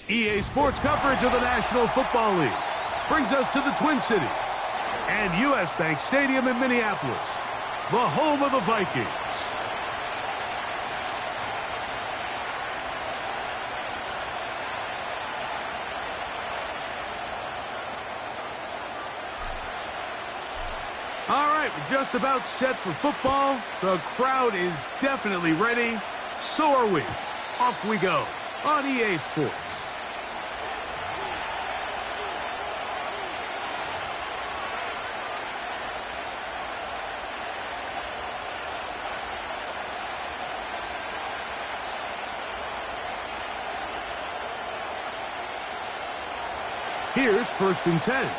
EA Sports coverage of the National Football League brings us to the Twin Cities and U.S. Bank Stadium in Minneapolis, the home of the Vikings. All right, we're just about set for football. The crowd is definitely ready. So are we. Off we go on EA Sports. Here's 1st and 10.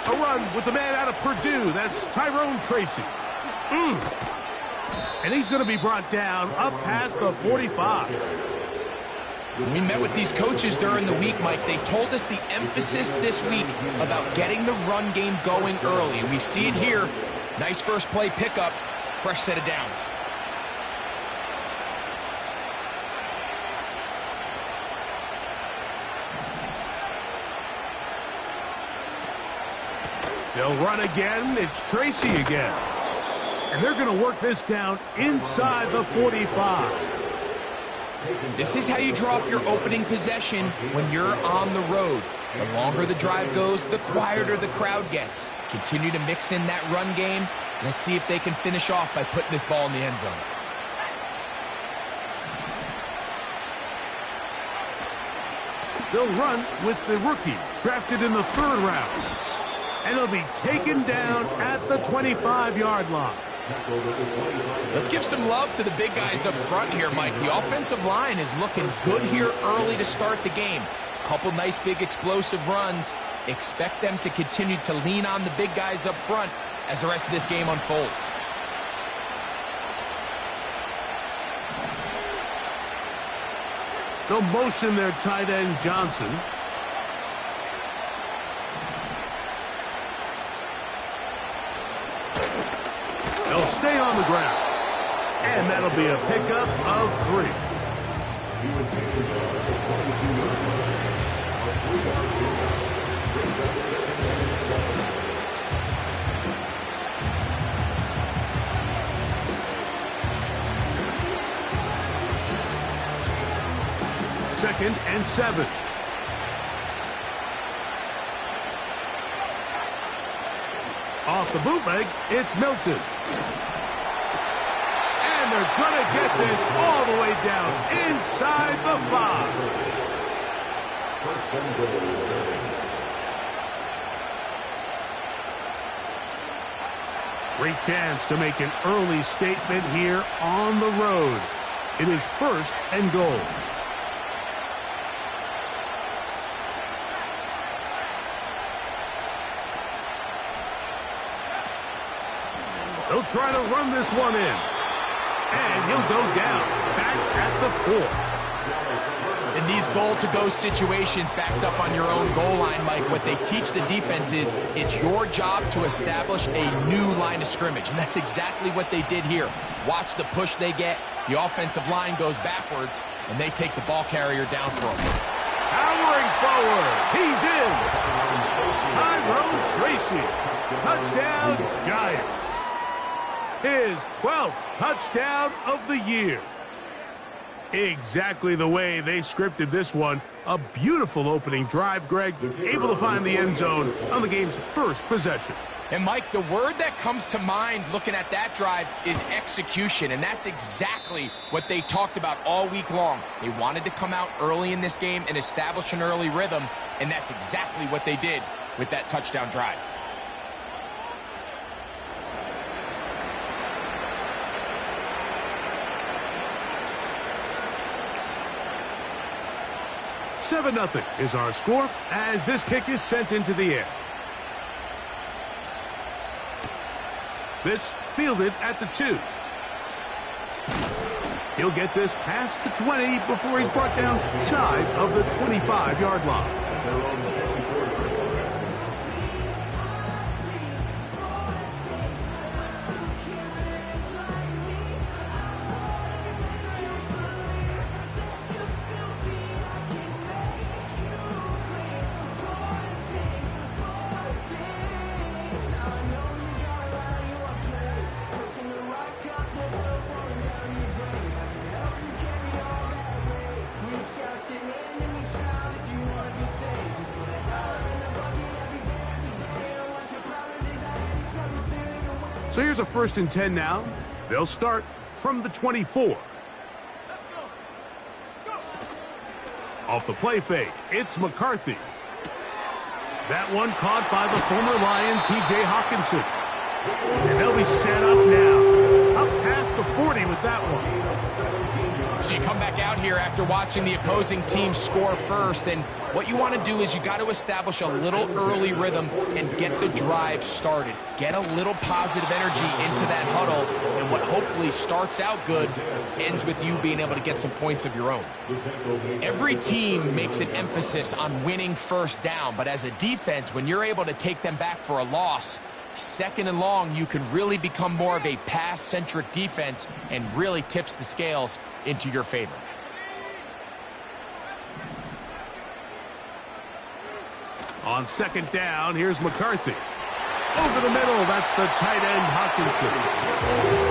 A run with the man out of Purdue. That's Tyrone Tracy. And he's going to be brought down up past the 45. We met with these coaches during the week, Mike. They told us the emphasis this week about getting the run game going early. And we see it here. Nice first play pickup. Fresh set of downs. They'll run again. It's Tracy again. And they're going to work this down inside the 45. This is how you draw up your opening possession when you're on the road. The longer the drive goes, the quieter the crowd gets. Continue to mix in that run game. Let's see if they can finish off by putting this ball in the end zone. They'll run with the rookie, drafted in the 3rd round. And he'll be taken down at the 25-yard line. Let's give some love to the big guys up front here, Mike. The offensive line is looking good here early to start the game. A couple nice big explosive runs. Expect them to continue to lean on the big guys up front as the rest of this game unfolds. They'll motion their tight end Johnson. They'll stay on the ground. And that'll be a pickup of 3. Second and 7. Off the bootleg, it's Milton. And they're going to get this all the way down inside the 5. Great chance to make an early statement here on the road. It is 1st and goal. They'll try to run this one in. And he'll go down, back at the 4. In these goal-to-go situations backed up on your own goal line, Mike, what they teach the defense is it's your job to establish a new line of scrimmage. And that's exactly what they did here. Watch the push they get. The offensive line goes backwards, and they take the ball carrier down for them. Powering forward. He's in. Tyrone Tracy. Touchdown, Giants. His 12th touchdown of the year. Exactly the way they scripted this one. A beautiful opening drive, Greg. Able to find the end zone on the game's first possession. And, Mike, the word that comes to mind looking at that drive is execution, and that's exactly what they talked about all week long. They wanted to come out early in this game and establish an early rhythm, and that's exactly what they did with that touchdown drive. Seven 0 is our score as this kick is sent into the air. This fielded at the 2. He'll get this past the 20 before he's brought down shy of the 25-yard line. So here's a 1st and 10 now. They'll start from the 24. Off the play fake, it's McCarthy. That one caught by the former Lion, T.J. Hawkinson. And they'll be set up now. Up past the 40 with that one. So you come back out here after watching the opposing team score first, and what you want to do is you got to establish a little early rhythm and get the drive started. Get a little positive energy into that huddle, and what hopefully starts out good ends with you being able to get some points of your own. Every team makes an emphasis on winning first down, but as a defense, when you're able to take them back for a loss, 2nd and long, you can really become more of a pass-centric defense and really tips the scales into your favor. On 2nd down, here's McCarthy. Over the middle, that's the tight end Hawkinson.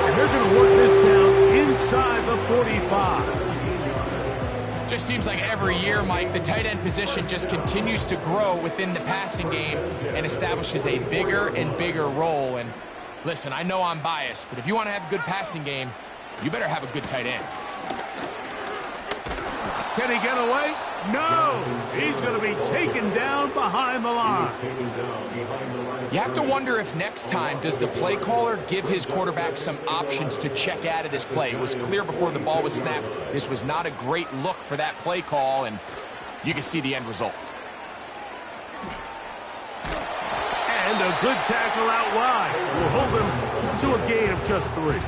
And they're going to work this down inside the 45. Just seems like every year, Mike, the tight end position just continues to grow within the passing game and establishes a bigger and bigger role. And listen, I know I'm biased, but if you want to have a good passing game, you better have a good tight end. Can he get away? No! He's going to be taken down behind the line. You have to wonder if next time, does the play caller give his quarterback some options to check out of this play? It was clear before the ball was snapped. This was not a great look for that play call, and you can see the end result. And a good tackle out wide will hold him to a gain of just 3.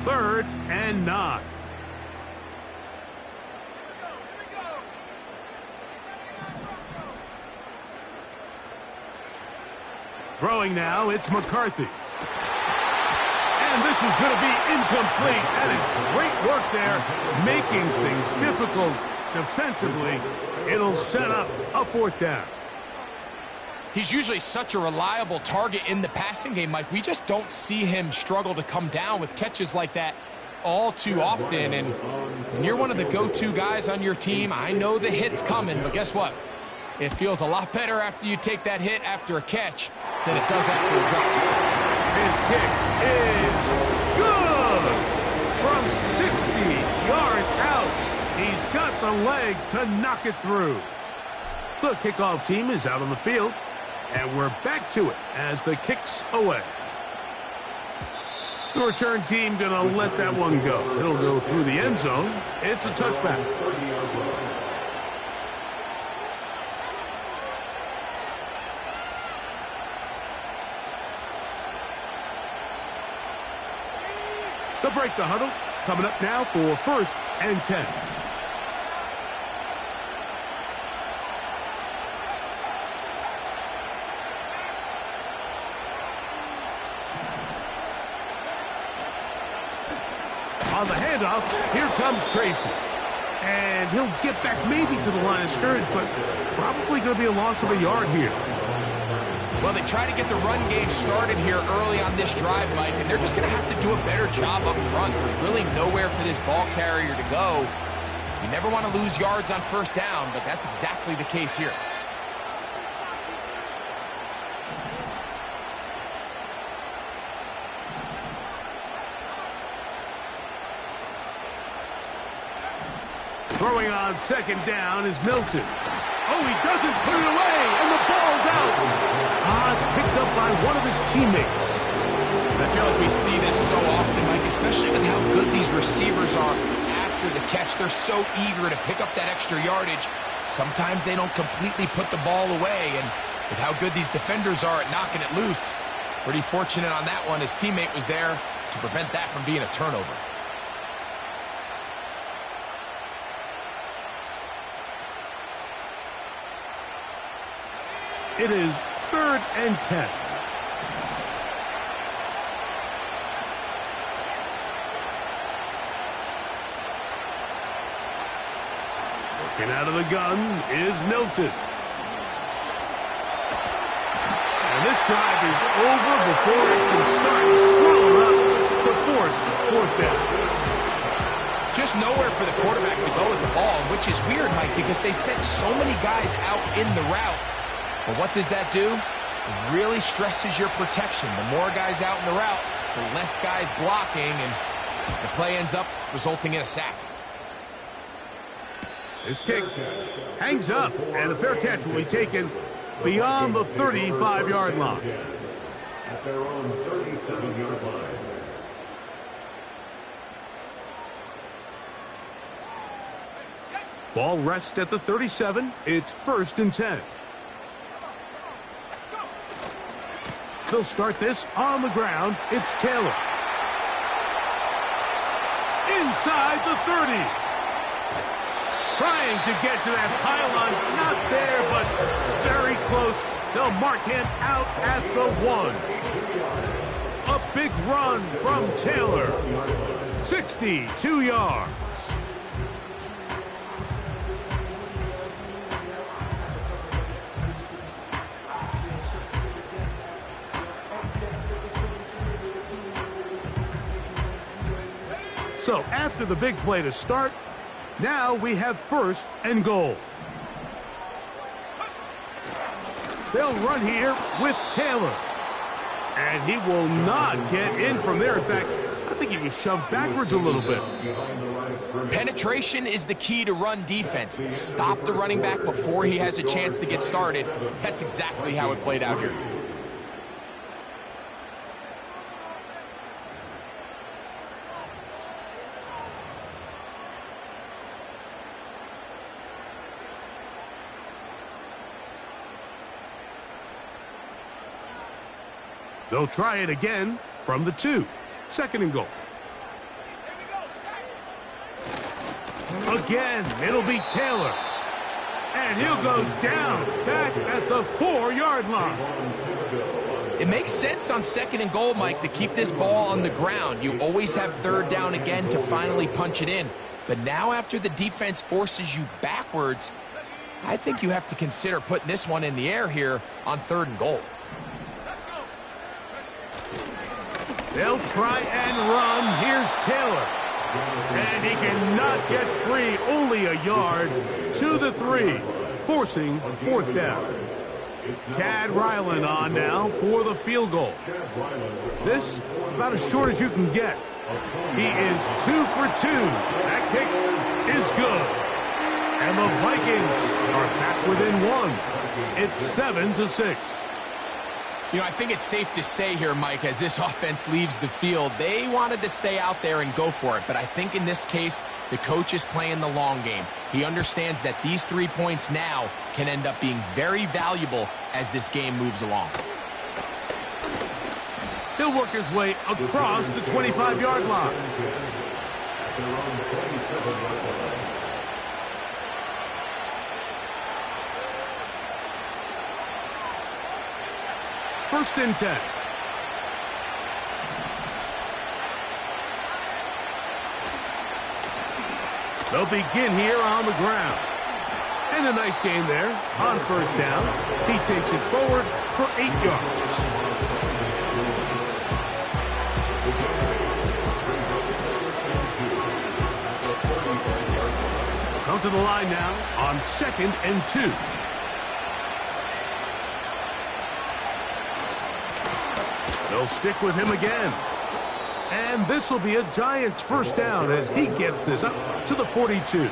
Third and 9. Throwing now, it's McCarthy. And this is going to be incomplete. That is great work there, making things difficult defensively. It'll set up a 4th down. He's usually such a reliable target in the passing game, Mike. We just don't see him struggle to come down with catches like that all too often. And when you're one of the go-to guys on your team, I know the hit's coming, but guess what? It feels a lot better after you take that hit after a catch than it does after a drop. His kick is good! From 60 yards out, he's got the leg to knock it through. The kickoff team is out on the field, and we're back to it as the kick's away. The return team going to let that one go. It'll go through the end zone. It's a touchback. They'll break the huddle. Coming up now for 1st and 10. On the handoff, here comes Tracy. And he'll get back maybe to the line of scrimmage, but probably going to be a loss of a yard here. Well, they try to get the run game started here early on this drive, Mike, and they're just going to have to do a better job up front. There's really nowhere for this ball carrier to go. You never want to lose yards on 1st down, but that's exactly the case here. Throwing on 2nd down is Milton. Oh, he doesn't put it away, and the ball's out. It's picked up by one of his teammates. I feel like we see this so often, Mike, especially with how good these receivers are after the catch. They're so eager to pick up that extra yardage. Sometimes they don't completely put the ball away, and with how good these defenders are at knocking it loose, pretty fortunate on that one. His teammate was there to prevent that from being a turnover. It is 3rd and 10. And out of the gun is Milton. And this drive is over before it can start to swallow up to force fourth down. Just nowhere for the quarterback to go with the ball, which is weird, Mike, because they sent so many guys out in the route. But what does that do? It really stresses your protection. The more guys out in the route, the less guys blocking, and the play ends up resulting in a sack. This kick hangs up, and a fair catch will be taken beyond the 35-yard line. At their own 37-yard line. Ball rests at the 37. It's 1st and 10. They'll start this on the ground. It's Taylor. Inside the 30. Trying to get to that pylon. Not there, but very close. They'll mark him out at the 1. A big run from Taylor. 62 yards. So after the big play to start, now we have 1st and goal. They'll run here with Taylor. And he will not get in from there. In fact, I think he was shoved backwards a little bit. Penetration is the key to run defense. Stop the running back before he has a chance to get started. That's exactly how it played out here. They'll try it again from the 2. 2nd and goal. Again, it'll be Taylor. And he'll go down back at the 4-yard line. It makes sense on 2nd and goal, Mike, to keep this ball on the ground. You always have 3rd down again to finally punch it in. But now after the defense forces you backwards, I think you have to consider putting this one in the air here on 3rd and goal. They'll try and run. Here's Taylor. And he cannot get free. Only a yard to the 3, forcing 4th down. Chad Ryland on now for the field goal. This about as short as you can get. He is 2 for 2. That kick is good. And the Vikings are back within 1. It's 7-6. You know, I think it's safe to say here, Mike, as this offense leaves the field, they wanted to stay out there and go for it. But I think in this case, the coach is playing the long game. He understands that these 3 points now can end up being very valuable as this game moves along. He'll work his way across the 25-yard line. 1st and 10. They'll begin here on the ground. And a nice game there on 1st down. He takes it forward for 8 yards. Come to the line now on 2nd and 2. They'll stick with him again. And this will be a Giants 1st down as he gets this up to the 42.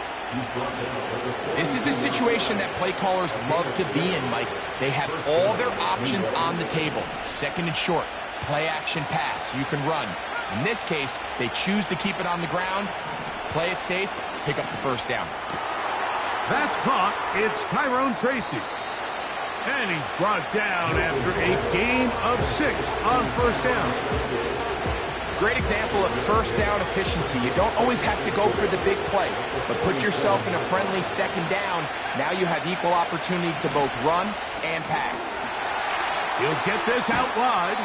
This is a situation that play callers love to be in, Mike. They have all their options on the table. 2nd and short, play action pass, you can run. In this case, they choose to keep it on the ground, play it safe, pick up the 1st down. That's caught. It's Tyrone Tracy. And he's brought down after a gain of 6 on 1st down. Great example of 1st down efficiency. You don't always have to go for the big play, but put yourself in a friendly 2nd down. Now you have equal opportunity to both run and pass. He'll get this out wide.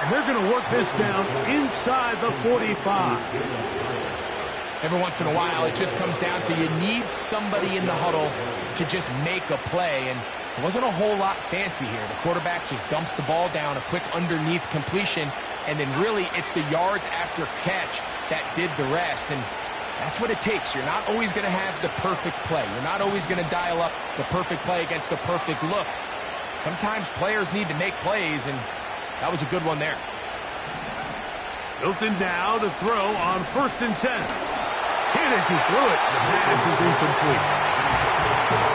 And they're going to work this down inside the 45. Every once in a while, it just comes down to you need somebody in the huddle to just make a play, and it wasn't a whole lot fancy here. The quarterback just dumps the ball down, a quick underneath completion, and then really it's the yards after catch that did the rest, and that's what it takes. You're not always going to have the perfect play. You're not always going to dial up the perfect play against the perfect look. Sometimes players need to make plays, and that was a good one there. Milton now to throw on 1st and 10. Hit as he threw it. The pass is incomplete.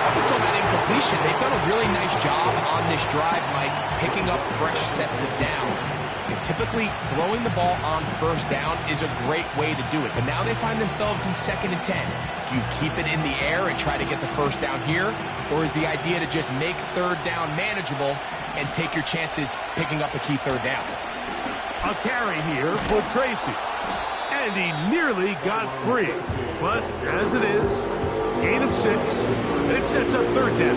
Up until that incompletion, they've done a really nice job on this drive, Mike, picking up fresh sets of downs. And typically, throwing the ball on 1st down is a great way to do it. But now they find themselves in 2nd and 10. Do you keep it in the air and try to get the 1st down here? Or is the idea to just make 3rd down manageable and take your chances picking up a key 3rd down? A carry here for Tracy. And he nearly got free. But as it is, gain of 6. It sets up 3rd down.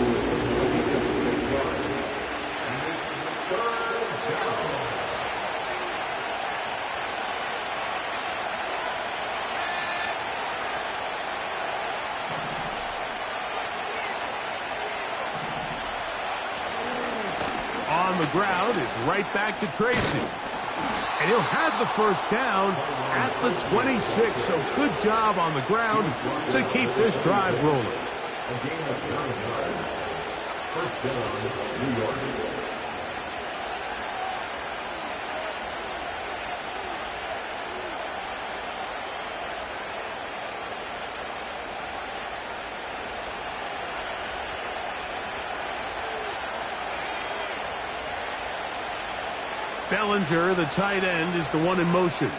On the ground, it's right back to Tracy. And he'll have the 1st down at the 26. So good job on the ground to keep this drive rolling. A gain of 9 yards. 1st down, New York. Bellinger, the tight end, is the one in motion.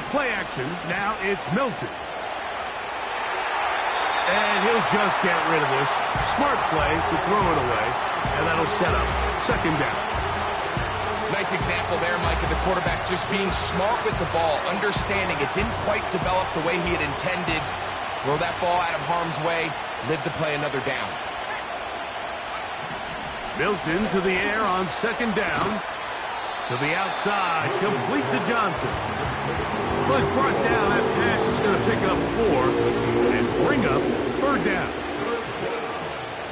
Play action. Now it's Milton. And he'll just get rid of this. Smart play to throw it away. And that'll set up 2nd down. Nice example there, Mike, of the quarterback just being smart with the ball, understanding it didn't quite develop the way he had intended. Throw that ball out of harm's way, live to play another down. Milton to the air on 2nd down. To the outside, complete to Johnson. Was brought down. That pass is going to pick up 4 and bring up 3rd down.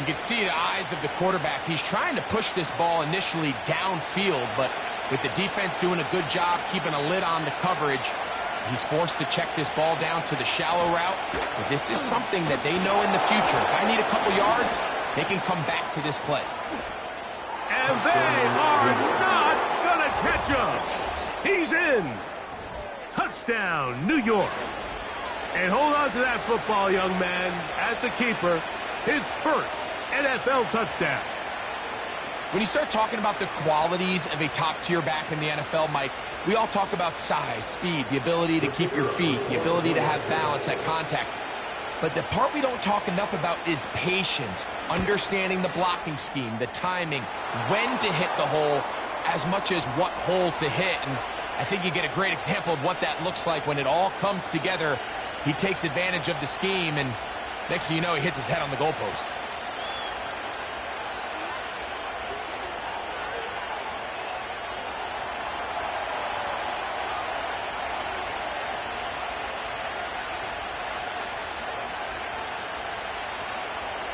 You can see the eyes of the quarterback. He's trying to push this ball initially downfield, but with the defense doing a good job keeping a lid on the coverage, he's forced to check this ball down to the shallow route. But this is something that they know in the future. If I need a couple yards, they can come back to this play. And they are not going to catch us. He's in. Touchdown, New York. And hold on to that football, young man. That's a keeper. His 1st NFL touchdown. When you start talking about the qualities of a top-tier back in the NFL, Mike, we all talk about size, speed, the ability to keep your feet, the ability to have balance at contact. But the part we don't talk enough about is patience, understanding the blocking scheme, the timing, when to hit the hole, as much as what hole to hit. And I think you get a great example of what that looks like when it all comes together. He takes advantage of the scheme, and next thing you know, he hits his head on the goalpost.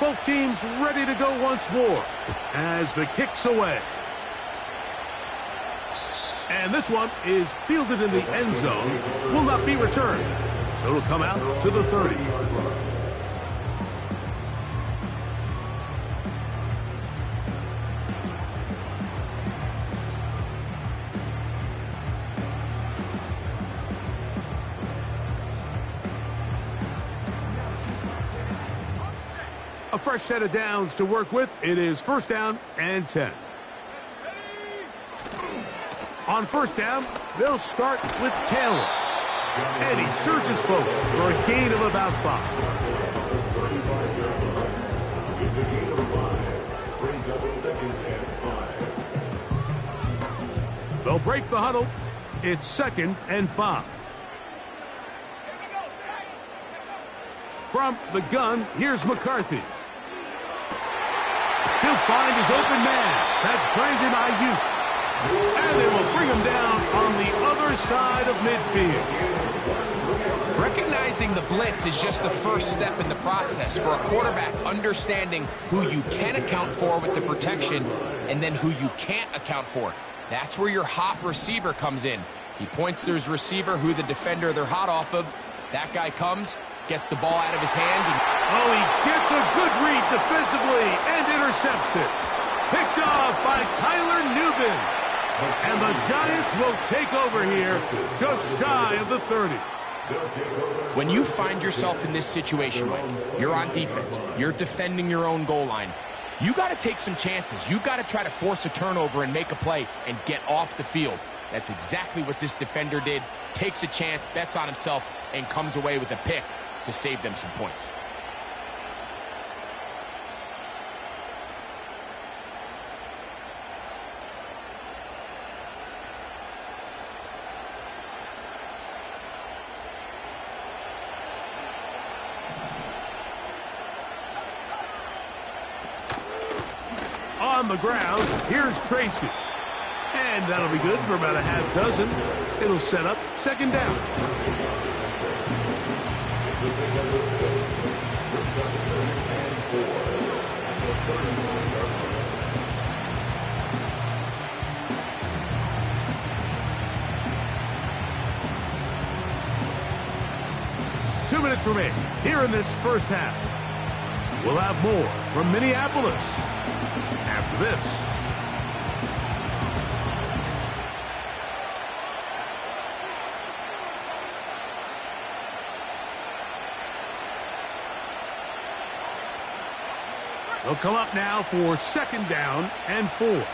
Both teams ready to go once more as the kick's away. And this one is fielded in the end zone. Will not be returned. So it'll come out to the 30. A fresh set of downs to work with. It is 1st down and 10. On 1st down, they'll start with Taylor. And he surges forward for a gain of about 5. It's a gain of 5. Brings up 2nd and 5. They'll break the huddle. It's 2nd and 5. From the gun, here's McCarthy. He'll find his open man. That's Brandon Ayuk. And they will bring him down on the other side of midfield. Recognizing the blitz is just the first step in the process for a quarterback understanding who you can account for with the protection and then who you can't account for. That's where your hot receiver comes in. He points to his receiver, who the defender they're hot off of. That guy comes, gets the ball out of his hands. Oh, he gets a good read defensively and intercepts it. Picked off by Tyler Nubin. And the Giants will take over here just shy of the 30. When you find yourself in this situation, Mike, you're on defense, you're defending your own goal line, you got to take some chances. You got to try to force a turnover and make a play and get off the field. That's exactly what this defender did. Takes a chance, bets on himself, and comes away with a pick to save them some points. On the ground, here's Tracy. And that'll be good for about a half dozen. It'll set up second down. Two minutes remain here in this first half. We'll have more from Minneapolis after this. They'll come up now for second down and 4.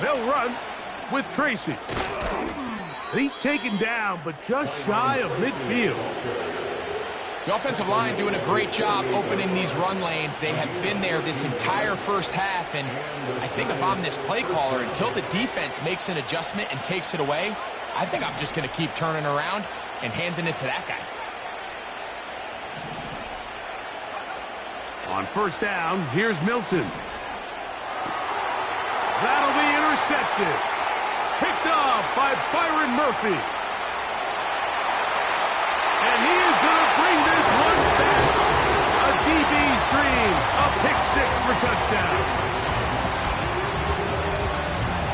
They'll run with Tracy. He's taken down, but just shy of midfield. The offensive line doing a great job opening these run lanes. They have been there this entire first half, and I think if I'm this play caller, until the defense makes an adjustment and takes it away, I think I'm just going to keep turning around and handing it to that guy. On first down, here's Milton. That'll be intercepted. Picked off by Byron Murphy. And he is going to bring this one back. A DB's dream. A pick six for touchdown.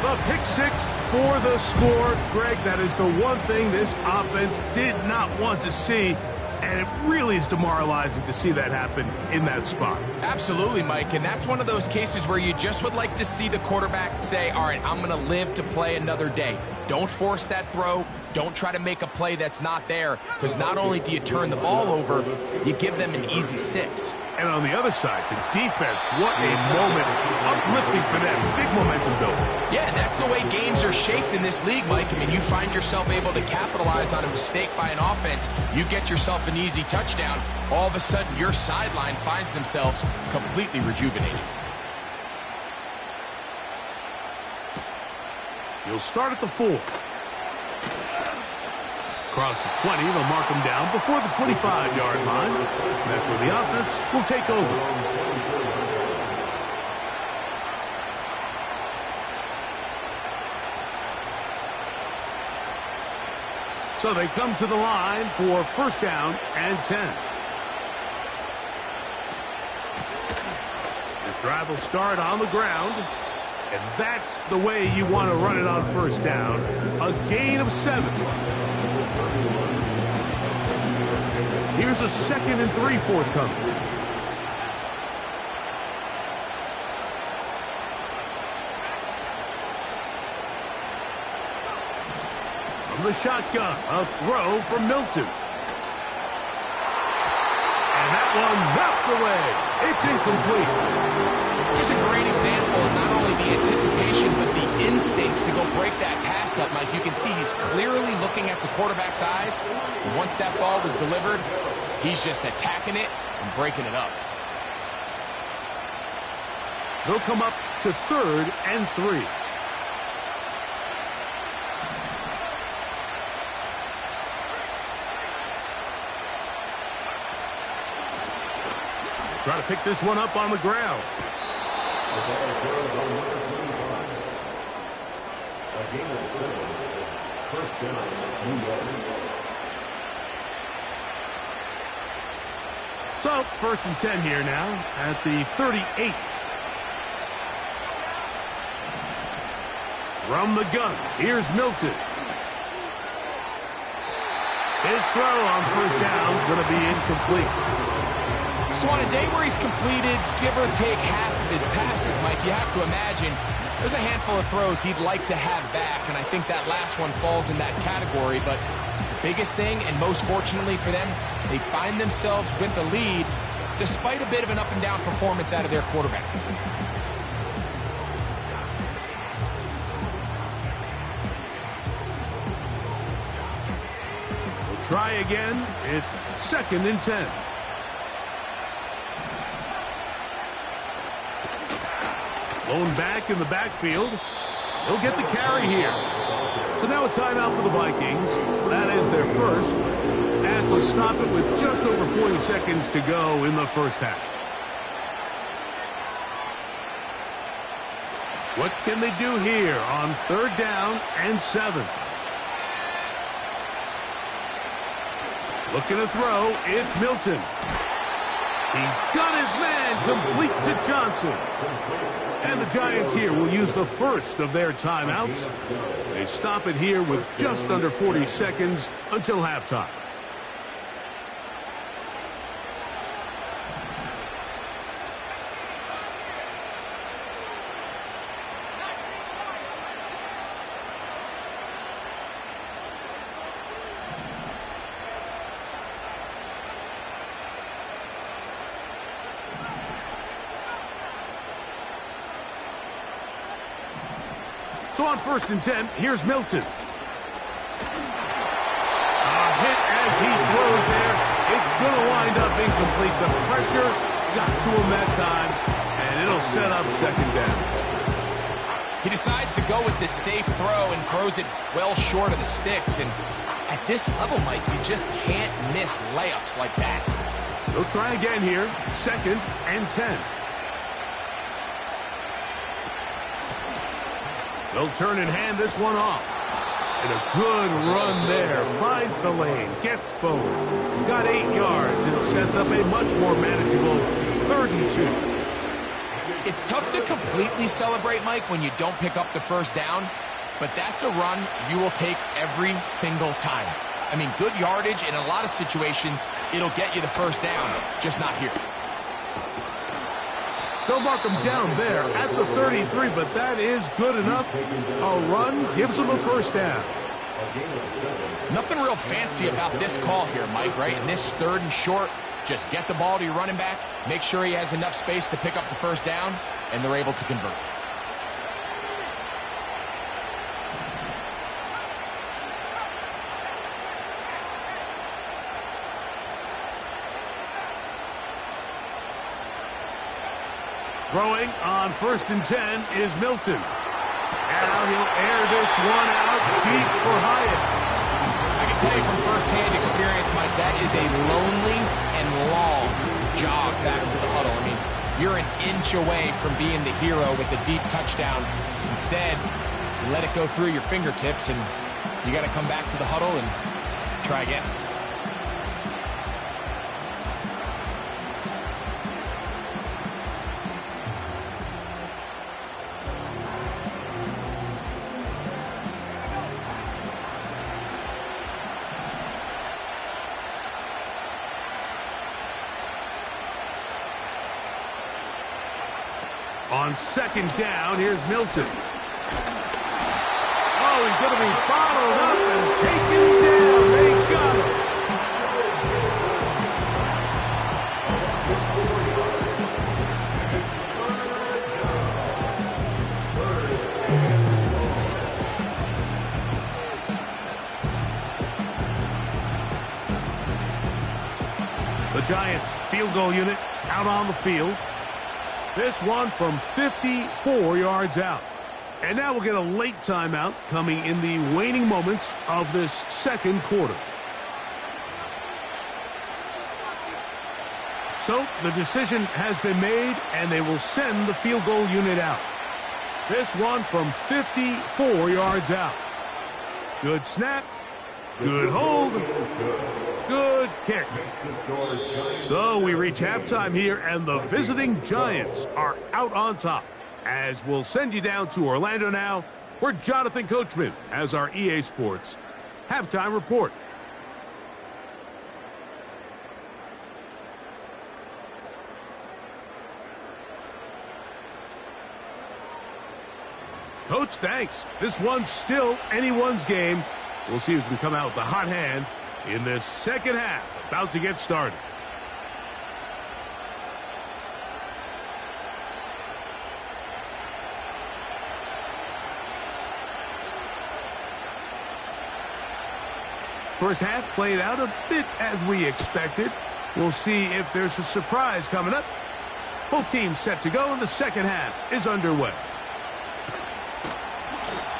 The pick six for the score. Greg, that is the one thing this offense did not want to see. And it really is demoralizing to see that happen in that spot. Absolutely, Mike, and that's one of those cases where you just would like to see the quarterback say, all right, I'm going to live to play another day. Don't force that throw. Don't try to make a play that's not there, because not only do you turn the ball over, you give them an easy 6. And on the other side, the defense, what a moment. Uplifting for them. Big momentum building. Yeah, and that's the way games are shaped in this league, Mike. I mean, you find yourself able to capitalize on a mistake by an offense. You get yourself an easy touchdown. All of a sudden, your sideline finds themselves completely rejuvenated. You'll start at the 4. Across the 20, they'll mark him down before the 25-yard line. That's where the offense will take over. So they come to the line for first down and 10. This drive will start on the ground. And that's the way you want to run it on first down. A gain of 7. Here's a 2nd and 3 forthcoming. From the shotgun, a throw from Milton. And that one knocked away. It's incomplete. Just a great example of not only the anticipation, but the instincts to go break that pass up, Mike. You can see he's clearly looking at the quarterback's eyes. And once that ball was delivered, he's just attacking it and breaking it up. They'll come up to 3rd and 3. Try to pick this one up on the ground. The ball throws on number 25. A gain of 7. First down, New York. So, 1st and 10 here now at the 38. From the gun, here's Milton. His throw on 1st down is going to be incomplete. So on a day where he's completed, give or take half of his passes, Mike, you have to imagine there's a handful of throws he'd like to have back, and I think that last one falls in that category. But the biggest thing, and most fortunately for them, they find themselves with a lead despite a bit of an up-and-down performance out of their quarterback. We'll try again. It's 2nd and 10. Blown back in the backfield. He'll get the carry here. So now a timeout for the Vikings. That is their first, as they'll stop it with just over 40 seconds to go in the first half. What can they do here on 3rd down and 7? Looking to throw, it's Milton. He's got his man complete to Johnson. And the Giants here will use the first of their timeouts. They stop it here with just under 40 seconds until halftime. So on 1st and 10, here's Milton. A hit as he throws there. It's going to wind up incomplete. The pressure got to him that time, and it'll set up 2nd down. He decides to go with this safe throw and throws it well short of the sticks. And at this level, Mike, you just can't miss layups like that. They'll try again here. 2nd and 10. They'll turn and hand this one off. And a good run there. Finds the lane. Gets forward. Got 8 yards and sets up a much more manageable 3rd and 2. It's tough to completely celebrate, Mike, when you don't pick up the first down. But that's a run you will take every single time. I mean, good yardage in a lot of situations. It'll get you the first down. Just not here. They'll mark him down there at the 33, but that is good enough. A run gives them a first down. Nothing real fancy about this call here, Mike, right? In this 3rd and short, just get the ball to your running back, make sure he has enough space to pick up the first down, and they're able to convert. Throwing on 1st and 10 is Milton. Now he'll air this one out deep for Hyatt. I can tell you from firsthand experience, Mike, that is a lonely and long jog back to the huddle. I mean, you're an inch away from being the hero with a deep touchdown. Instead, you let it go through your fingertips, and you got to come back to the huddle and try again. On 2nd down, here's Milton. Oh, he's going to be followed up and taken down. They got him. The Giants field goal unit out on the field. This one from 54 yards out. And now we'll get a late timeout coming in the waning moments of this 2nd quarter. So the decision has been made, and they will send the field goal unit out. This one from 54 yards out. Good snap. Good hold. Good kick. So we reach halftime here, and the visiting Giants are out on top. As we'll send you down to Orlando now, where Jonathan Coachman has our EA Sports halftime report. Coach, thanks. This one's still anyone's game. We'll see who can come out with the hot hand in this second half. About to get started. First half played out a bit as we expected. We'll see if there's a surprise coming up. Both teams set to go, and the second half is underway.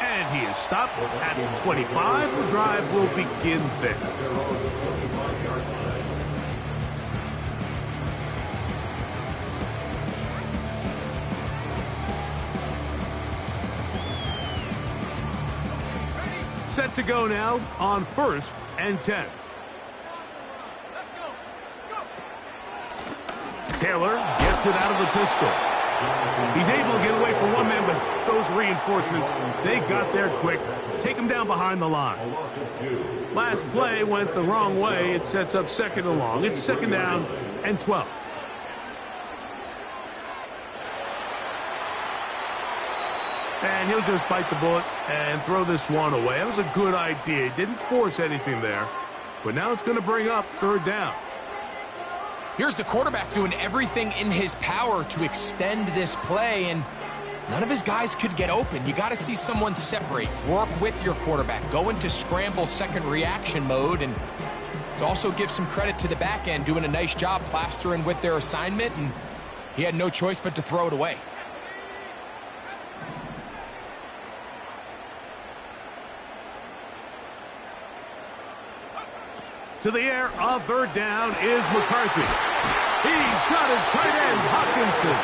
And he is stopped at 25. The drive will begin there. Set to go now on 1st and 10. Taylor gets it out of the pistol. He's able to get away from one man, but those reinforcements, they got there quick. Take him down behind the line. Last play went the wrong way. It sets up 2nd and long. It's 2nd down and 12. And he'll just bite the bullet and throw this one away. That was a good idea. He didn't force anything there. But now it's going to bring up 3rd down. Here's the quarterback doing everything in his power to extend this play, and none of his guys could get open. You got to see someone separate, work with your quarterback, go into scramble second reaction mode, and to also give some credit to the back end, doing a nice job plastering with their assignment, and he had no choice but to throw it away. To the air on 3rd down is McCarthy. He's got his tight end, Hockenson.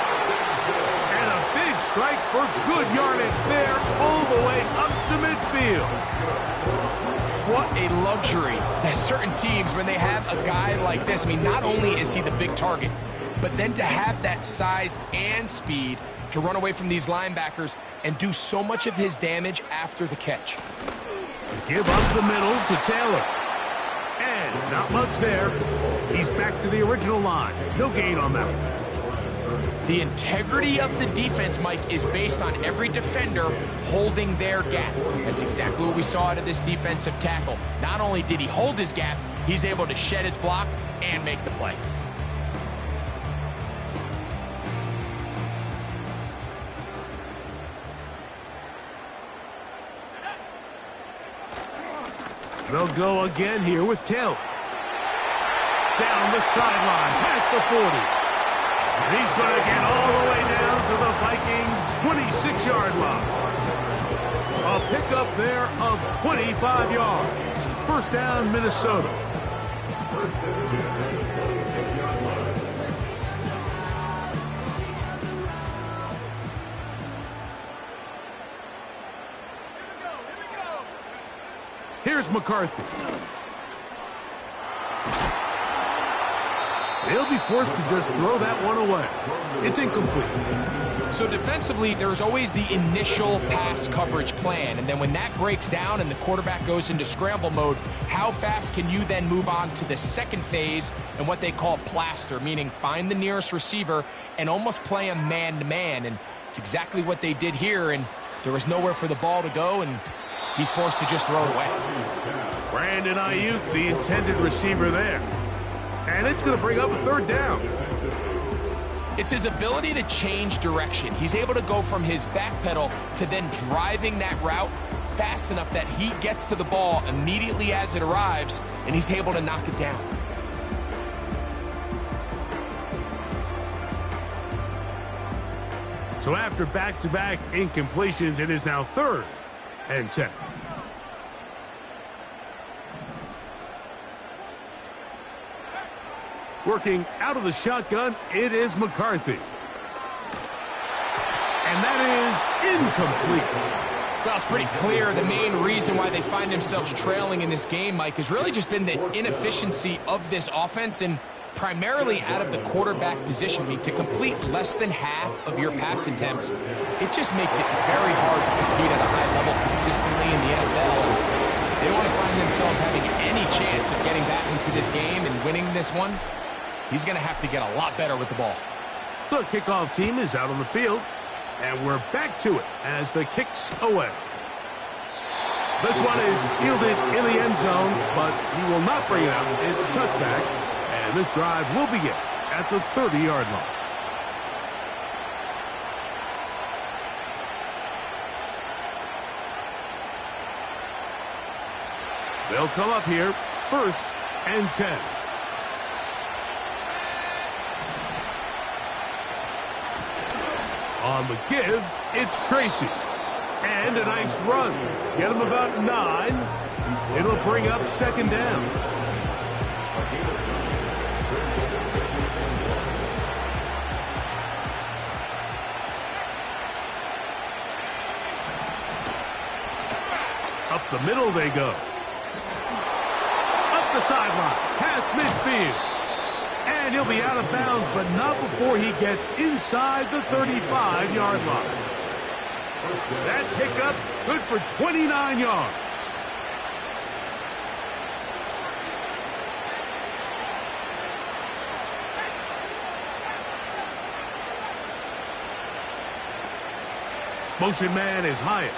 And a big strike for good yardage there all the way up to midfield. What a luxury that certain teams, when they have a guy like this, I mean, not only is he the big target, but then to have that size and speed to run away from these linebackers and do so much of his damage after the catch. Give up the middle to Taylor. And not much there. He's back to the original line. No gain on that one. The integrity of the defense, Mike, is based on every defender holding their gap. That's exactly what we saw out of this defensive tackle. Not only did he hold his gap, he's able to shed his block and make the play. They'll go again here with Taylor. Down the sideline, past the 40. And he's going to get all the way down to the Vikings' 26-yard line. A pickup there of 25 yards. 1st down, Minnesota. Here's McCarthy. They'll be forced to just throw that one away. It's incomplete. So defensively, there's always the initial pass coverage plan, and then when that breaks down and the quarterback goes into scramble mode, how fast can you then move on to the second phase and what they call plaster, meaning find the nearest receiver and almost play him man-to-man, and it's exactly what they did here, and there was nowhere for the ball to go, and he's forced to just throw it away. Brandon Ayuk, the intended receiver there. And it's going to bring up a 3rd down. It's his ability to change direction. He's able to go from his back pedal to then driving that route fast enough that he gets to the ball immediately as it arrives, and he's able to knock it down. So after back-to-back incompletions, it is now 3rd and 10. Working out of the shotgun, it is McCarthy. And that is incomplete. Well, it's pretty clear the main reason why they find themselves trailing in this game, Mike, has really just been the inefficiency of this offense and primarily out of the quarterback position. I mean, to complete less than half of your pass attempts, it just makes it very hard to compete at a high level consistently in the NFL. And if they want to find themselves having any chance of getting back into this game and winning this one, he's going to have to get a lot better with the ball. The kickoff team is out on the field. And we're back to it as the kick's away. This one is fielded in the end zone, but he will not bring it out. It's a touchback, and this drive will begin at the 30-yard line. They'll come up here, 1st and 10. On the give, it's Tracy. And a nice run. Get him about 9. It'll bring up 2nd down. Up the middle they go. Up the sideline, past midfield. And he'll be out of bounds, but not before he gets inside the 35-yard line. That pickup good for 29 yards. Motion man is Hyatt.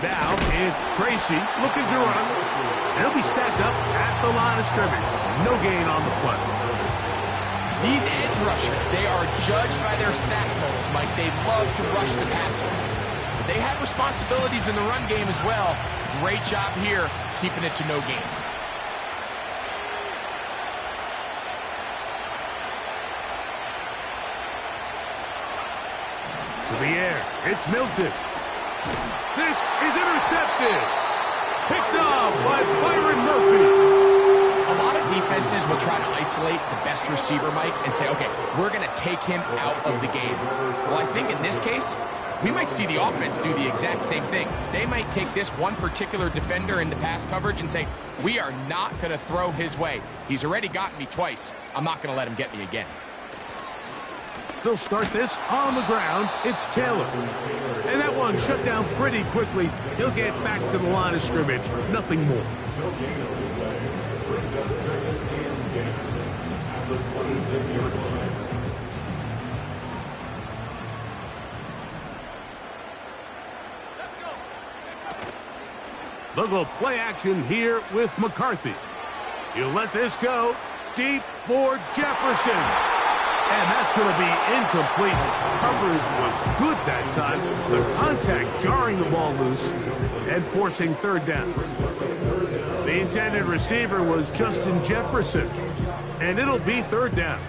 Now it's Tracy looking to run. And he'll be stacked up at the line of scrimmage. No gain on the play. These edge rushers, they are judged by their sack totals, Mike. They love to rush the passer. But they have responsibilities in the run game as well. Great job here, keeping it to no gain. To the air, it's Milton. This is intercepted. Picked up by Byron Murphy. A lot of defenses will try to isolate the best receiver, Mike, and say, okay, we're going to take him out of the game. Well, I think in this case, we might see the offense do the exact same thing. They might take this one particular defender in the pass coverage and say, we are not going to throw his way. He's already gotten me twice. I'm not going to let him get me again. They'll start this on the ground. It's Taylor. And that one shut down pretty quickly. He'll get back to the line of scrimmage. Nothing more. They'll go play action here with McCarthy. He'll let this go deep for Jefferson. And that's going to be incomplete. Coverage was good that time. The contact jarring the ball loose and forcing 3rd down. The intended receiver was Justin Jefferson. And it'll be 3rd down.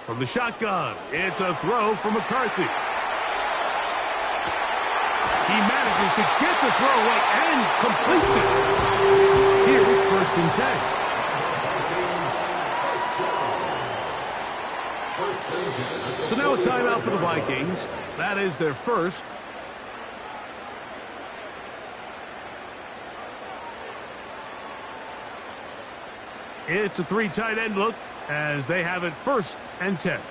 From the shotgun, it's a throw from McCarthy. He manages to get the throw away and completes it. Here's 1st and 10. So now a timeout for the Vikings. That is their first. It's a 3 tight end look as they have it 1st and 10.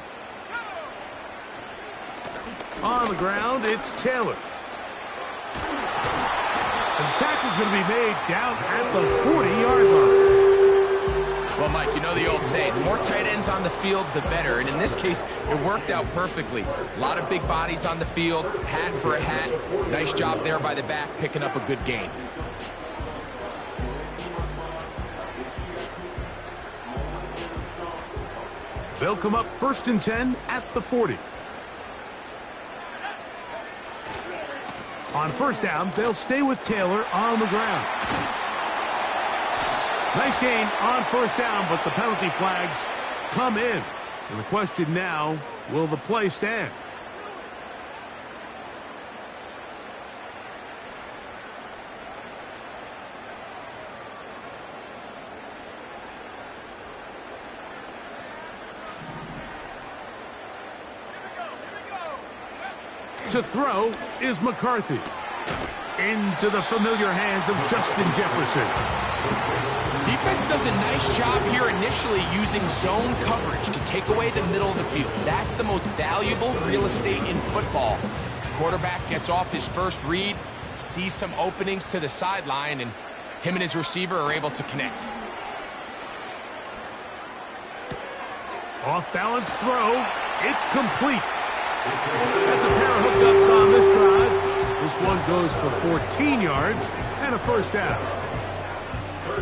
On the ground, it's Taylor. The tackle's going to be made down at the 40-yard line. Well, Mike, you know the old saying, the more tight ends on the field, the better. And in this case, it worked out perfectly. A lot of big bodies on the field, hat for a hat. Nice job there by the back, picking up a good gain. They'll come up 1st and 10 at the 40. On first down, they'll stay with Taylor on the ground. Nice gain on first down, but the penalty flags come in. And the question now, will the play stand? To throw is McCarthy. Into the familiar hands of Justin Jefferson. Defense does a nice job here initially using zone coverage to take away the middle of the field. That's the most valuable real estate in football. Quarterback gets off his first read, sees some openings to the sideline, and him and his receiver are able to connect. Off-balance throw. It's complete. That's a pair of hookups on this drive. This one goes for 14 yards and a first down.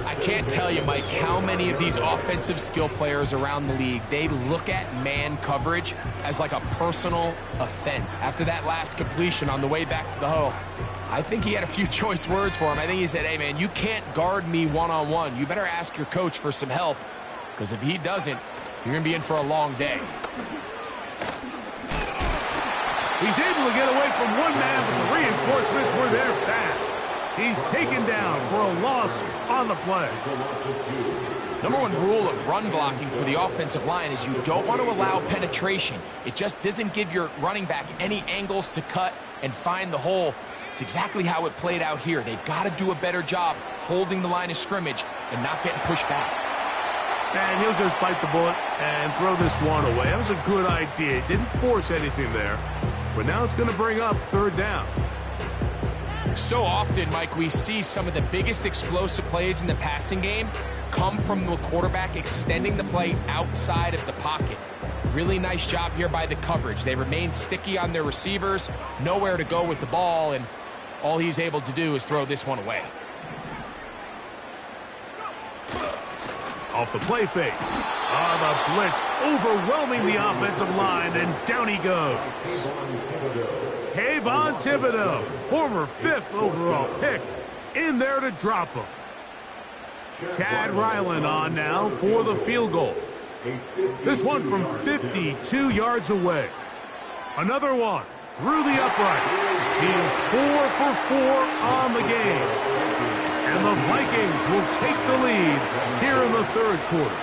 I can't tell you, Mike, how many of these offensive skill players around the league, they look at man coverage as like a personal offense. After that last completion on the way back to the huddle, I think he had a few choice words for him. I think he said, hey, man, you can't guard me one-on-one. You better ask your coach for some help, because if he doesn't, you're going to be in for a long day. He's able to get away from one man, but the reinforcements were there fast. He's taken down for a loss on the play. Number one rule of run blocking for the offensive line is you don't want to allow penetration. It just doesn't give your running back any angles to cut and find the hole. It's exactly how it played out here. They've got to do a better job holding the line of scrimmage and not getting pushed back. And he'll just bite the bullet and throw this one away. That was a good idea. Didn't force anything there. But now it's going to bring up third down. So often, Mike, we see some of the biggest explosive plays in the passing game come from the quarterback extending the play outside of the pocket. Really nice job here by the coverage. They remain sticky on their receivers, nowhere to go with the ball, and all he's able to do is throw this one away. Off the play fake. The blitz overwhelming the offensive line, and down he goes. Kayvon Thibodeaux, former 5th overall pick, in there to drop him. Chad Ryland on now for the field goal. This one from 52 yards away. Another one through the uprights. He is 4 for 4 on the game. And the Vikings will take the lead here in the third quarter.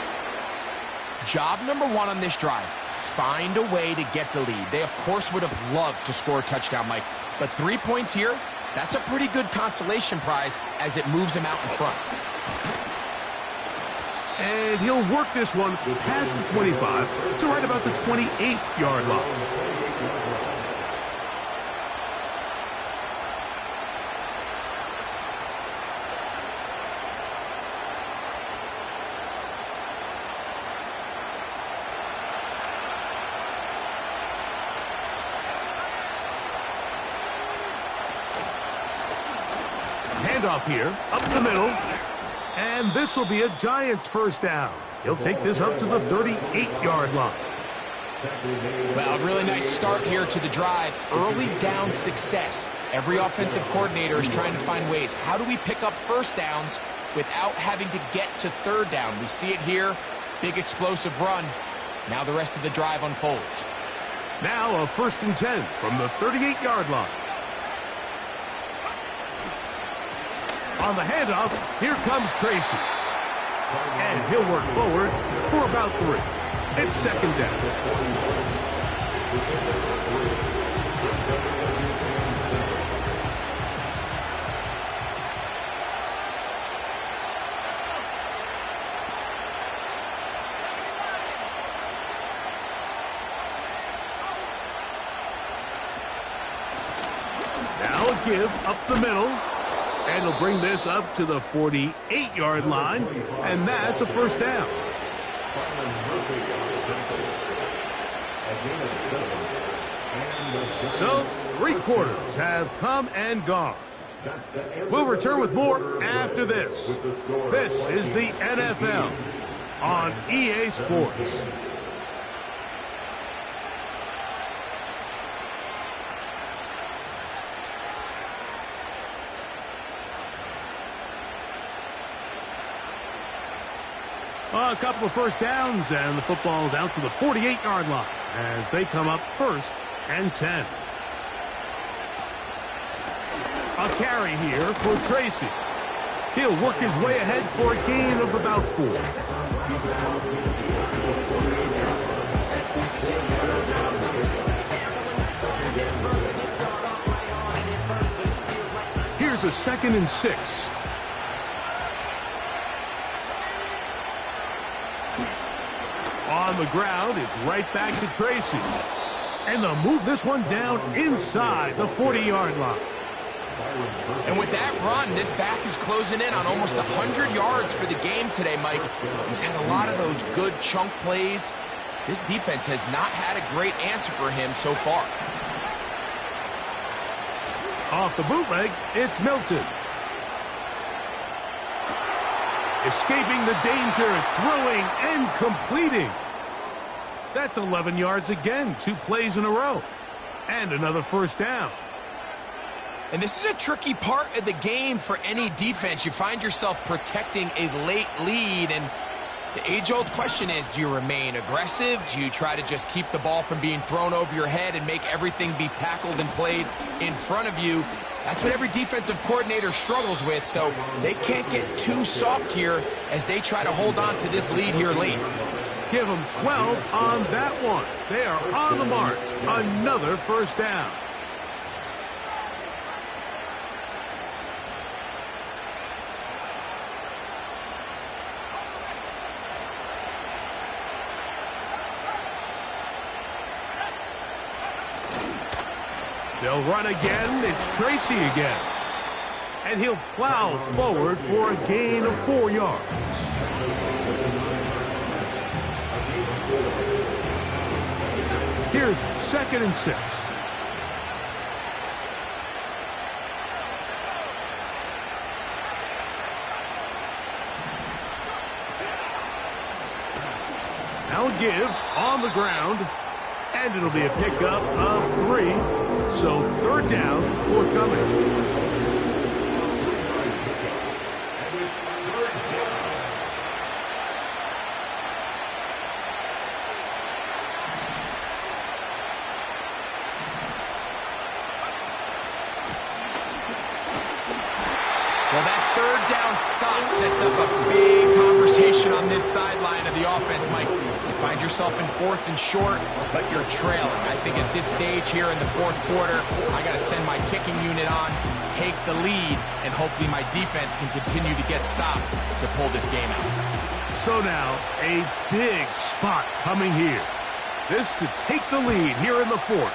Job number one on this drive, find a way to get the lead. They, of course, would have loved to score a touchdown, Mike. But 3 points here, that's a pretty good consolation prize as it moves him out in front. And he'll work this one past the 25 to right about the 28-yard line. Handoff here, up the middle, and this will be a Giants first down. He'll take this up to the 38-yard line. Well, a really nice start here to the drive. Early down success. Every offensive coordinator is trying to find ways. How do we pick up first downs without having to get to third down? We see it here. Big explosive run. Now the rest of the drive unfolds. Now a 1st and 10 from the 38-yard line. On the handoff, here comes Tracy. And he'll work forward for about 3. It's second down. Now a give up the middle. And he'll bring this up to the 48-yard line, and that's a first down. So, 3 quarters have come and gone. We'll return with more after this. This is the NFL on EA Sports. A couple of first downs, and the football's out to the 48-yard line as they come up 1st and 10. A carry here for Tracy. He'll work his way ahead for a gain of about 4. Here's a 2nd and 6. On the ground, it's right back to Tracy. And they'll move this one down inside the 40-yard line. And with that run, this back is closing in on almost 100 yards for the game today, Mike. He's had a lot of those good chunk plays. This defense has not had a great answer for him so far. Off the bootleg, it's Milton. Escaping the danger, throwing and completing. That's 11 yards again, 2 plays in a row. And another first down. And this is a tricky part of the game for any defense. You find yourself protecting a late lead, and the age-old question is, do you remain aggressive? Do you try to just keep the ball from being thrown over your head and make everything be tackled and played in front of you? That's what every defensive coordinator struggles with, so they can't get too soft here as they try to hold on to this lead here late. Give them 12 on that one. They are on the march. Another first down. They'll run again. It's Tracy again. And he'll plow forward for a gain of 4 yards. Here's 2nd and 6. Now give on the ground. And it'll be a pickup of 3. So 3rd down, forthcoming. Well, that 3rd down stop sets up a big conversation on this sideline of the offense, Mike. You find yourself in 4th and short, but you're trailing. I think at this stage here in the 4th quarter, I got to send my kicking unit on, take the lead, and hopefully my defense can continue to get stops to pull this game out. So now, a big spot coming here. This to take the lead here in the 4th.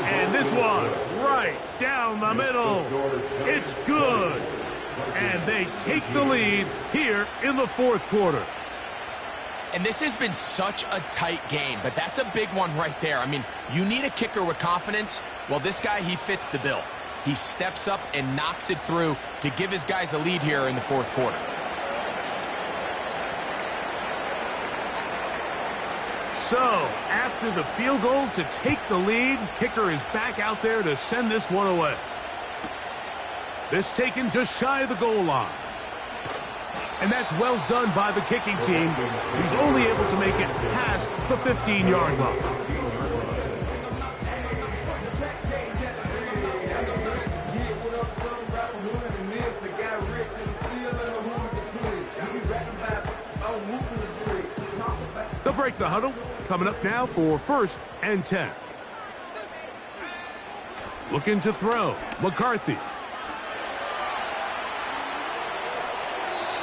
And this one right down the middle. It's good. And they take the lead here in the 4th quarter. And this has been such a tight game, but that's a big one right there. I mean, you need a kicker with confidence. Well, this guy, he fits the bill. He steps up and knocks it through to give his guys a lead here in the 4th quarter. So, after the field goal to take the lead, kicker is back out there to send this one away. This taken just shy of the goal line. And that's well done by the kicking team. He's only able to make it past the 15-yard line. They'll break the huddle. Coming up now for 1st and 10. Looking to throw. McCarthy.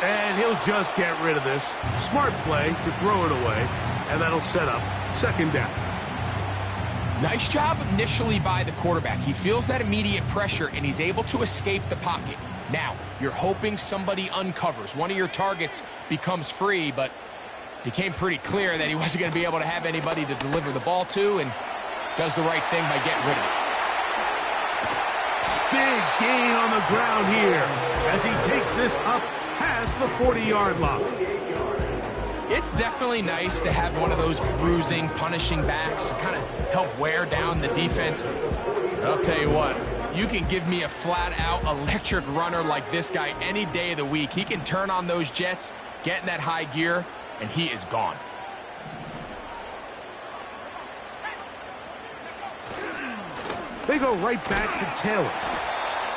And he'll just get rid of this. Smart play to throw it away. And that'll set up 2nd down. Nice job initially by the quarterback. He feels that immediate pressure, and he's able to escape the pocket. Now, you're hoping somebody uncovers. One of your targets becomes free, but became pretty clear that he wasn't going to be able to have anybody to deliver the ball to, and does the right thing by getting rid of it. Big gain on the ground here as he takes this up past the 40-yard line. It's definitely nice to have one of those bruising, punishing backs kind of help wear down the defense. I'll tell you what, you can give me a flat-out electric runner like this guy any day of the week. He can turn on those jets, get in that high gear, and he is gone. They go right back to Taylor.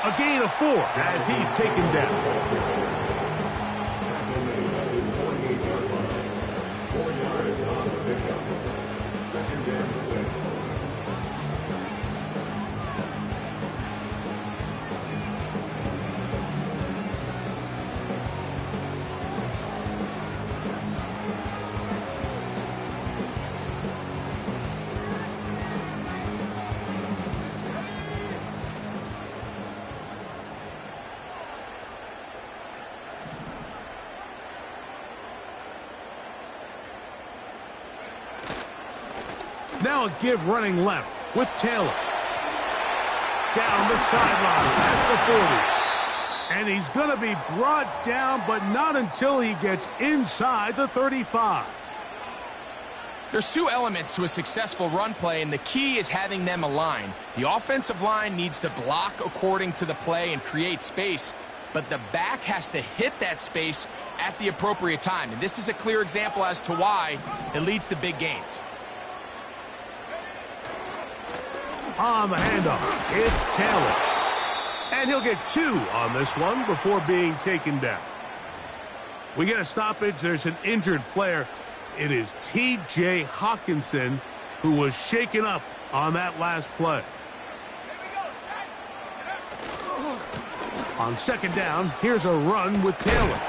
A gain of 4 as he's taken down. Now a give running left with Taylor. Down the sideline at the 40. And he's going to be brought down, but not until he gets inside the 35. There's 2 elements to a successful run play, and the key is having them align. The offensive line needs to block according to the play and create space, but the back has to hit that space at the appropriate time. And this is a clear example as to why it leads to big gains. On the handoff, it's Taylor. And he'll get 2 on this one before being taken down. We get a stoppage. There's an injured player. It is T.J. Hawkinson who was shaken up on that last play. On second down, here's a run with Taylor.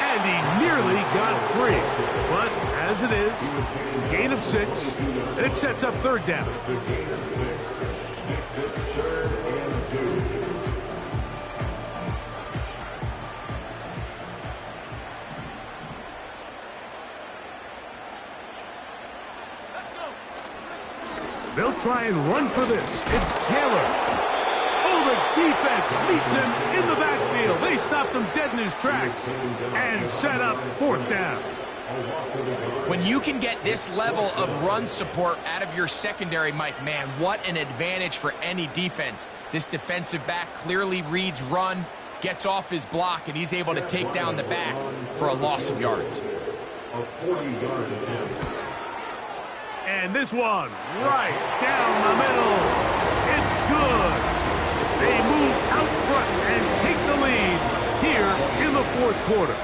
And he nearly got free. But as it is, gain of 6, and it sets up third down. They'll try and run for this. It's Taylor. Oh, the defense meets him in the backfield. They stopped him dead in his tracks and set up fourth down. When you can get this level of run support out of your secondary, Mike, man, what an advantage for any defense. This defensive back clearly reads run, gets off his block, and he's able to take down the back for a loss of yards. A 40-yard attempt. And this one, right down the middle. It's good. They move out front and take the lead here in the fourth quarter.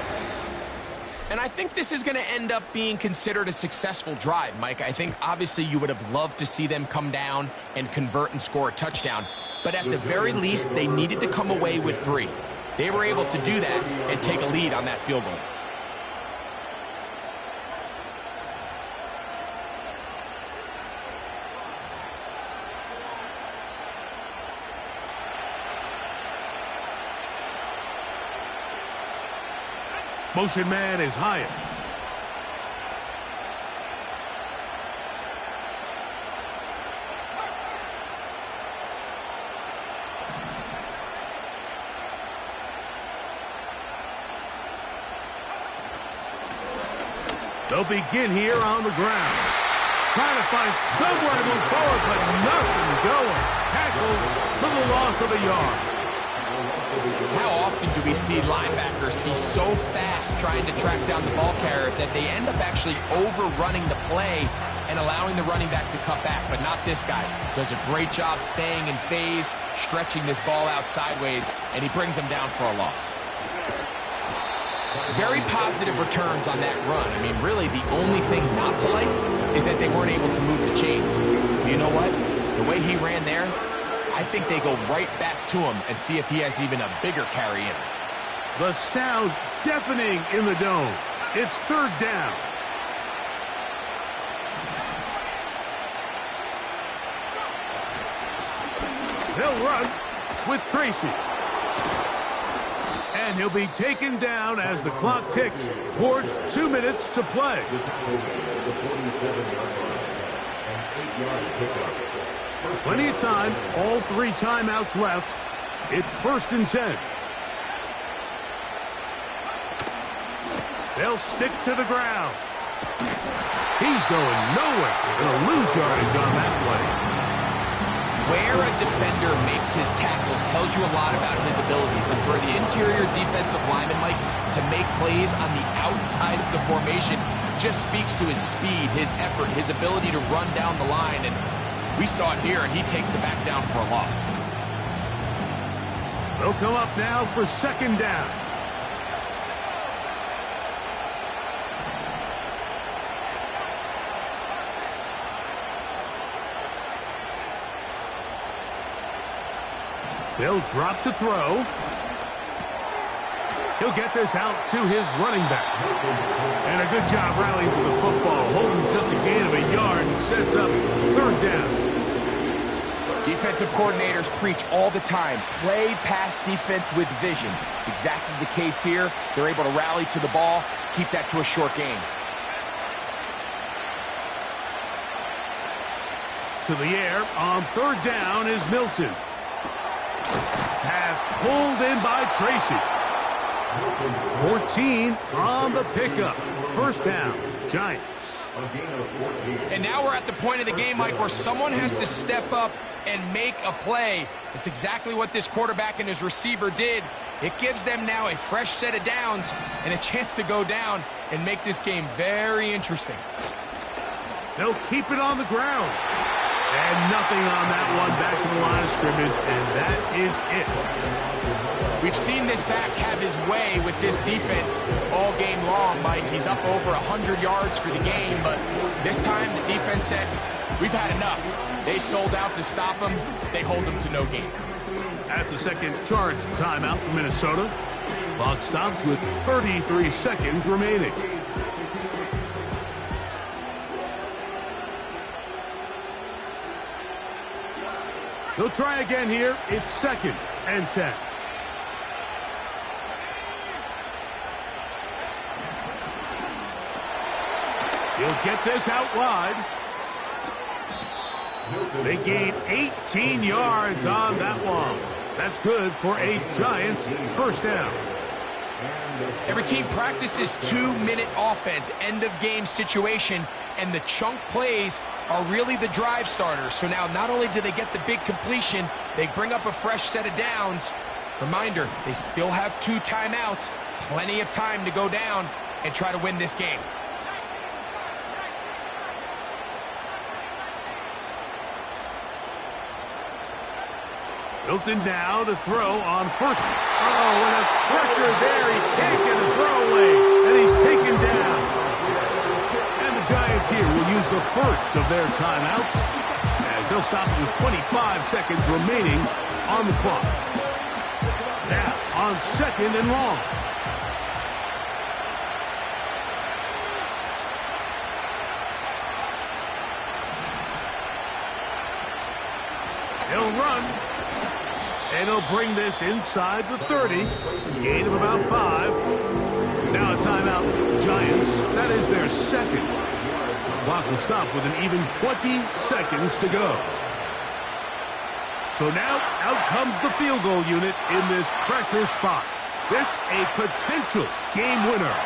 And I think this is going to end up being considered a successful drive, Mike. I think obviously you would have loved to see them come down and convert and score a touchdown. But at the very least, they needed to come away with 3. They were able to do that and take a lead on that field goal. Motion man is Hyatt. They'll begin here on the ground. Trying to find somewhere to move forward, but nothing going. Tackled for the loss of a yard. How often do we see linebackers be so fast trying to track down the ball carrier that they end up actually overrunning the play and allowing the running back to cut back? But not this guy. Does a great job staying in phase, stretching this ball out sideways, and he brings him down for a loss. Very positive returns on that run. I mean, really, the only thing not to like is that they weren't able to move the chains. But you know what? The way he ran there, I think they go right back to him and see if he has even a bigger carry in him. The sound deafening in the dome. It's third down. They'll run with Tracy. And he'll be taken down as the clock ticks towards 2 minutes to play. Plenty of time, all 3 timeouts left. It's 1st and 10. They'll stick to the ground. He's going nowhere. They'll lose yardage on that play. Where a defender makes his tackles tells you a lot about his abilities. And for the interior defensive lineman, Mike, to make plays on the outside of the formation just speaks to his speed, his effort, his ability to run down the line. And we saw it here, and he takes the back down for a loss. They'll come up now for second down. They'll drop to throw. He'll get this out to his running back. And a good job rallying to the football, holding just a gain of a yard and sets up third down. Defensive coordinators preach all the time, play pass defense with vision. It's exactly the case here. They're able to rally to the ball, keep that to a short gain. To the air on third down is Milton. Pass pulled in by Tracy. 14 on the pickup. First down, Giants. And now we're at the point of the game, Mike, where someone has to step up and make a play. It's exactly what this quarterback and his receiver did. It gives them now a fresh set of downs and a chance to go down and make this game very interesting. They'll keep it on the ground. And nothing on that one, back to the line of scrimmage, and that is it. We've seen this back have his way with this defense all game long, Mike. He's up over 100 yards for the game, but this time the defense said, we've had enough. They sold out to stop him. They hold him to no gain. That's a second charge timeout for Minnesota. Clock stops with 33 seconds remaining. They'll try again here. It's second and 10. He'll get this out wide. They gain 18 yards on that one. That's good for a Giants first down. Every team practices 2-minute offense, end-of-game situation, and the chunk plays are really the drive starters. So now not only do they get the big completion, they bring up a fresh set of downs. Reminder, they still have 2 timeouts, plenty of time to go down and try to win this game. Milton now to throw on first. Oh, and a pressure there. He can't get a throwaway, and he's taken down. And the Giants here will use the first of their timeouts as they'll stop with 25 seconds remaining on the clock. Now on second and long. He'll run. And he'll bring this inside the 30. Gain of about 5. Now a timeout, Giants. That is their second. Clock will stop with an even 20 seconds to go. So now out comes the field goal unit in this pressure spot. This a potential game winner.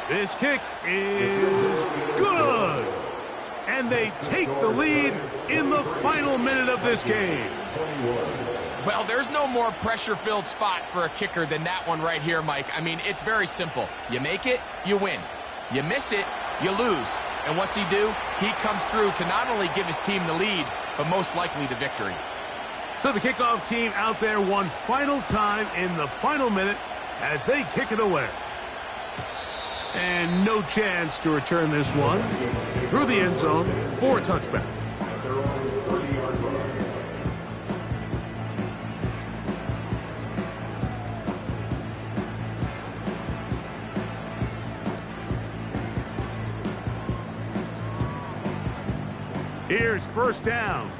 This kick is good. And they take the lead in the final minute of this game. Well, there's no more pressure-filled spot for a kicker than that one right here, Mike. I mean, it's very simple. You make it, you win. You miss it, you lose. And what's he do? He comes through to not only give his team the lead, but most likely the victory. So the kickoff team out there one final time in the final minute as they kick it away. And no chance to return this one through the end zone for a touchback. Here's first down.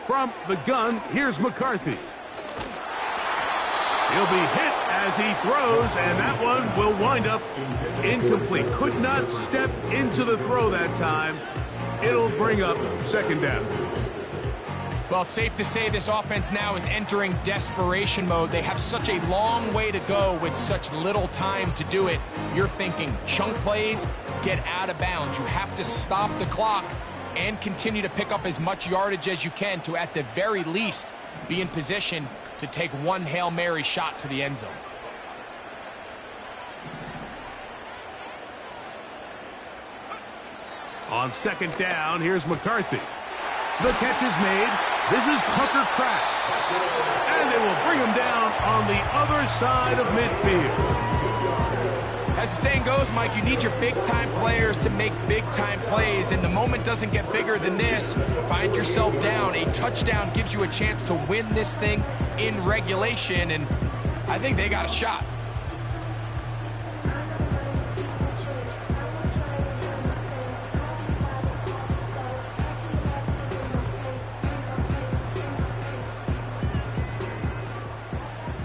From the gun, here's McCarthy. He'll be hit as he throws, and that one will wind up incomplete. Could not step into the throw that time. It'll bring up second down. Well, it's safe to say this offense now is entering desperation mode. They have such a long way to go with such little time to do it. You're thinking chunk plays, get out of bounds. You have to stop the clock and continue to pick up as much yardage as you can to, at the very least, be in position to take one Hail Mary shot to the end zone. On second down, here's McCarthy. The catch is made. This is Tucker Kraft. And they will bring him down on the other side of midfield. As the saying goes, Mike, you need your big-time players to make big-time plays, and the moment doesn't get bigger than this. Find yourself down. A touchdown gives you a chance to win this thing in regulation, and I think they got a shot.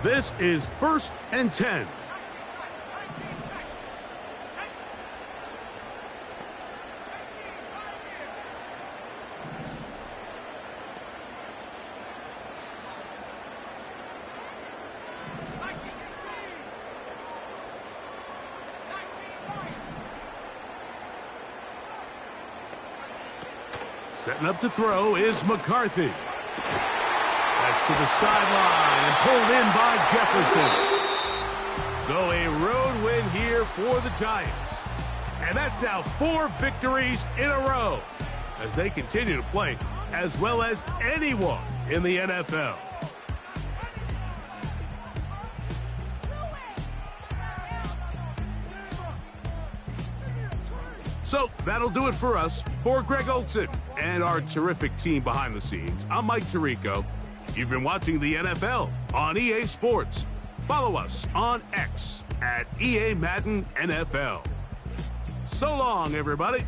This is 1st and 10. Setting up to throw is McCarthy. That's to the sideline and pulled in by Jefferson. So a road win here for the Giants. And that's now 4 victories in a row as they continue to play as well as anyone in the NFL. So that'll do it for us. For Greg Olsen and our terrific team behind the scenes, I'm Mike Tirico. You've been watching the NFL on EA Sports. Follow us on X at EA Madden NFL. So long, everybody.